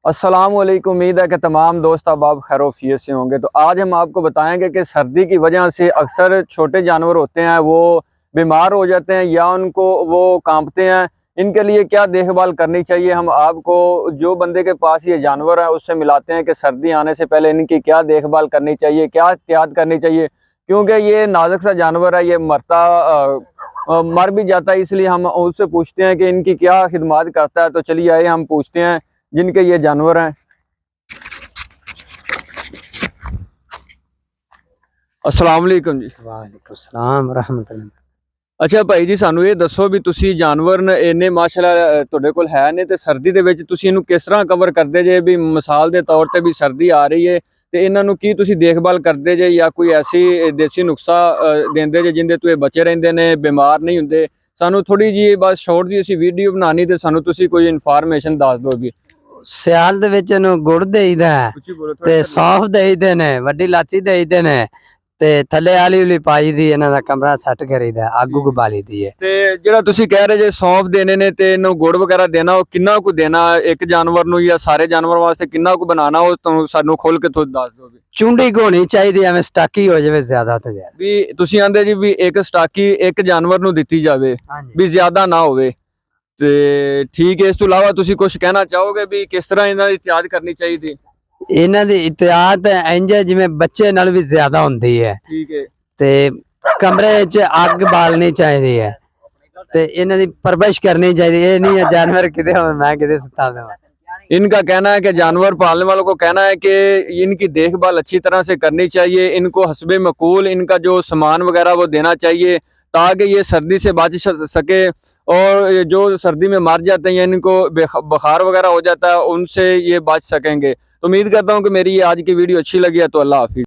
अस्सलामुअलैकुम। उम्मीद है कि तमाम दोस्त अब खैरोफियत से होंगे। तो आज हम आपको बताएंगे कि सर्दी की वजह से अक्सर छोटे जानवर होते हैं वो बीमार हो जाते हैं या उनको वो कांपते हैं। इनके लिए क्या देखभाल करनी चाहिए, हम आपको जो बंदे के पास ये जानवर है उससे मिलाते हैं कि सर्दी आने से पहले इनकी क्या देखभाल करनी चाहिए, क्या एहतियात करनी चाहिए। क्योंकि ये नाजुक सा जानवर है, ये मर भी जाता है, इसलिए हम उससे पूछते हैं कि इनकी क्या खिदमत करता है। तो चलिए आइए हम पूछते हैं जिनके ये जानवर हैं। अस्सलाम वालेकुम जी। वालेकुम सलाम रहमतुल्लाह। अच्छा भाई जी, सानू ये दसो भी तुसी जानवर ने इन्ने माशाल्लाह तुहाडे कोल है ने ते सर्दी दे विच तुसी इहनू किस तरह कवर करदे जे? भी मिसाल दे तौर ते भी सर्दी आ रही है ते इन्हां नू की तुसी देखभाल करदे जे या कोई ऐसी देसी नुस्खा देंदे जे जिंदे तो बचे रहिंदे ने, बीमार नहीं हुंदे? सानू थोड़ी जी बस शॉर्ट जी असी वीडियो बनानी ते सानू तुसी कोई इन्फॉर्मेशन दस दो भी। सियाल दे विच इहनू गुड़ देईदा ते सौंफ देईदे ने, वड्डी इलाची देईदे ने ते थल्ले आली उली पाई दी, इन्हां दा कमरा सैट करीदा, अग उग बाली दी है। ते जेड़ा तुसी कह रहे जे सौंफ देने ने ते इन्हू गुड़ वगैरह देना, वो किन्ना कु देना एक जानवर नू या सारे जानवर वास्ते किन्ना कु बनाना, वो तुहानू सानू खोल के तुस दस दो भी। चुंडी होनी चाहिए, एवें स्टाकी हो जावे ज्यादा तो ज्यादा। भी तुसी आंदे जी भी एक स्टाकी एक जानवर नू दित्ती जावे भी ज्यादा ना होवे ते ठीक है। इस तो इलावा तुसी कुछ कहना चाहोगे भी किस तरह इन्हां दी एहतियात करनी चाहिए? इन्हां दी एहतियात इंज जिवें बच्चे नाल भी ज्यादा हुंदी है। ठीक है। ते कमरे च अग बालनी चाहिए है ते इन्हां दी परवरिश करनी चाहिए। ये नहीं है जानवर किते हो मैं किते सुता देवां। इनका कहना है कि जानवर पालने वालों को कहना है कि इनकी देखभाल अच्छी तरह से करनी चाहिए, इनको हस्बे मकूल इनका जो सामान वगैरह वो देना चाहिए ताकि ये सर्दी से बच सके। और जो सर्दी में मर जाते हैं या इनको बुखार वगैरह हो जाता है उनसे ये बच सकेंगे। तो उम्मीद करता हूँ कि मेरी ये आज की वीडियो अच्छी लगी है। तो अल्लाह हाफिज़।